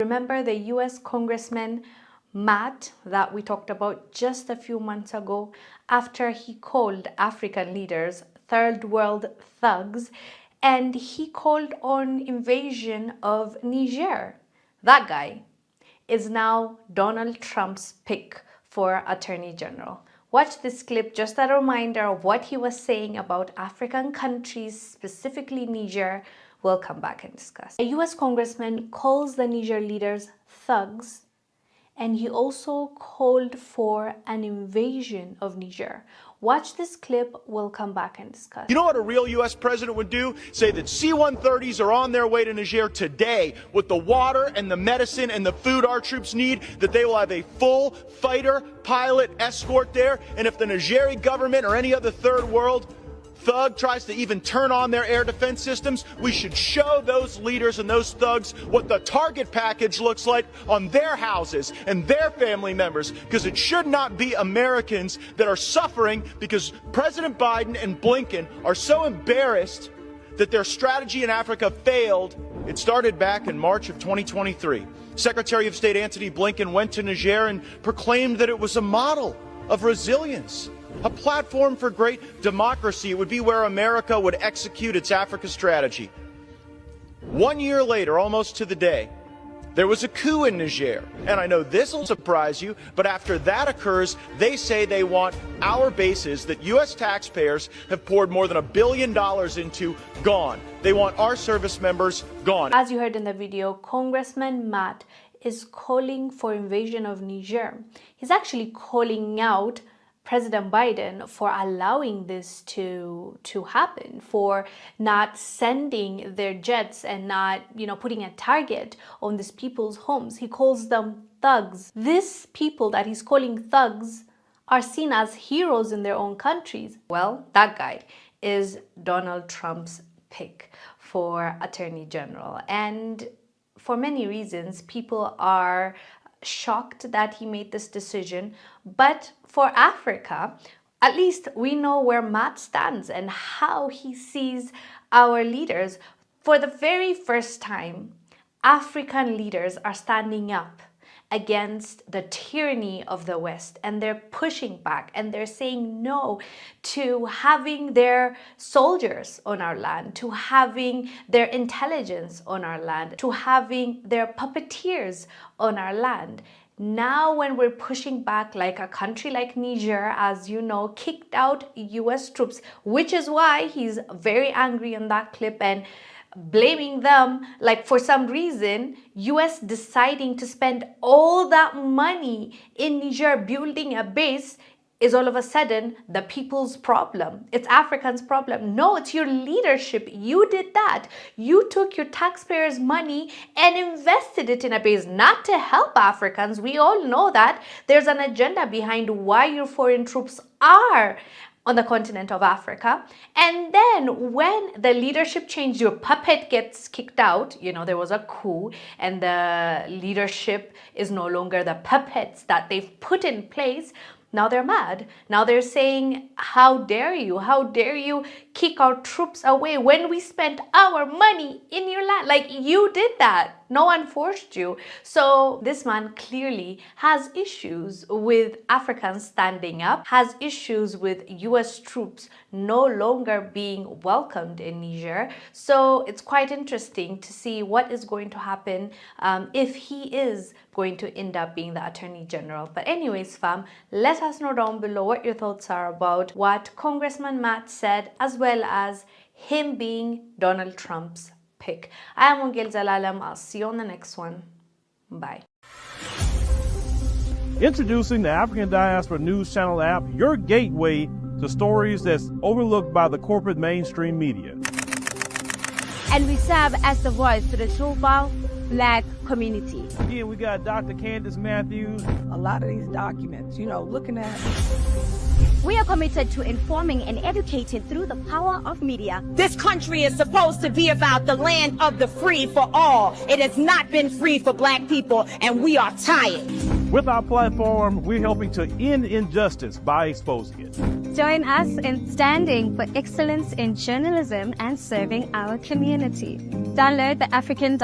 Remember the US Congressman Matt that we talked about just a few months ago, after he called African leaders third world thugs and he called on invasion of Niger? That guy is now Donald Trump's pick for Attorney General. Watch this clip, just a reminder of what he was saying about African countries, specifically Niger. We'll come back and discuss. A US congressman calls the Niger leaders thugs, and he also called for an invasion of Niger. Watch this clip, we'll come back and discuss. You know what a real U.S. president would do? Say that C-130s are on their way to Niger today with the water and the medicine and the food our troops need, that they will have a full fighter pilot escort there. And if the Nigerian government or any other third world thug tries to even turn on their air defense systems, we should show those leaders and those thugs what the target package looks like on their houses and their family members, because it should not be Americans that are suffering because President Biden and Blinken are so embarrassed that their strategy in Africa failed. It started back in March of 2023. Secretary of State Antony Blinken went to Niger and proclaimed that it was a model of resilience, a platform for great democracy. It would be where America would execute its Africa strategy. 1 year later, almost to the day, there was a coup in Niger. And I know this will surprise you, but after that occurs, they say they want our bases that U.S. taxpayers have poured more than $1 billion into gone. They want our service members gone. As you heard in the video, Congressman Matt is calling for invasion of Niger. He's actually calling out President Biden for allowing this to happen, for not sending their jets and not, putting a target on these people's homes. He calls them thugs. These people that he's calling thugs are seen as heroes in their own countries. Well, that guy is Donald Trump's pick for Attorney General. And for many reasons, people are shocked that he made this decision. But for Africa, at least we know where Matt stands and how he sees our leaders. For the very first time, African leaders are standing up against the tyranny of the West, and they're pushing back and they're saying no to having their soldiers on our land, to having their intelligence on our land, to having their puppeteers on our land. Now when we're pushing back, like a country like Niger, as you know, kicked out US troops, which is why he's very angry in that clip and blaming them, like for some reason, US deciding to spend all that money in Niger building a base is all of a sudden the people's problem. It's Africans' problem. No, it's your leadership. You did that. You took your taxpayers' money and invested it in a base, not to help Africans. We all know that there's an agenda behind why your foreign troops are on the continent of Africa. And then when the leadership changed, your puppet gets kicked out. There was a coup and the leadership is no longer the puppets that they've put in place. Now they're mad. Now they're saying, how dare you? How dare you kick our troops away when we spent our money in your land? Like, you did that. No one forced you. So this man clearly has issues with Africans standing up, has issues with US troops no longer being welcomed in Niger. So it's quite interesting to see what is going to happen if he is going to end up being the Attorney General. But anyways, fam, let us know down below what your thoughts are about what Congressman Matt said, as well as him being Donald Trump's pick. I am Wongel Zelalem. I'll see you on the next one. Bye. Introducing the African Diaspora News Channel app, your gateway to stories that's overlooked by the corporate mainstream media. And we serve as the voice to the Truval Black community. Again, we got Dr. Candace Matthews. A lot of these documents, looking at. We are committed to informing and educating through the power of media. This country is supposed to be about the land of the free for all. It has not been free for Black people, and we are tired. With our platform, we're helping to end injustice by exposing it. Join us in standing for excellence in journalism and serving our community. Download the African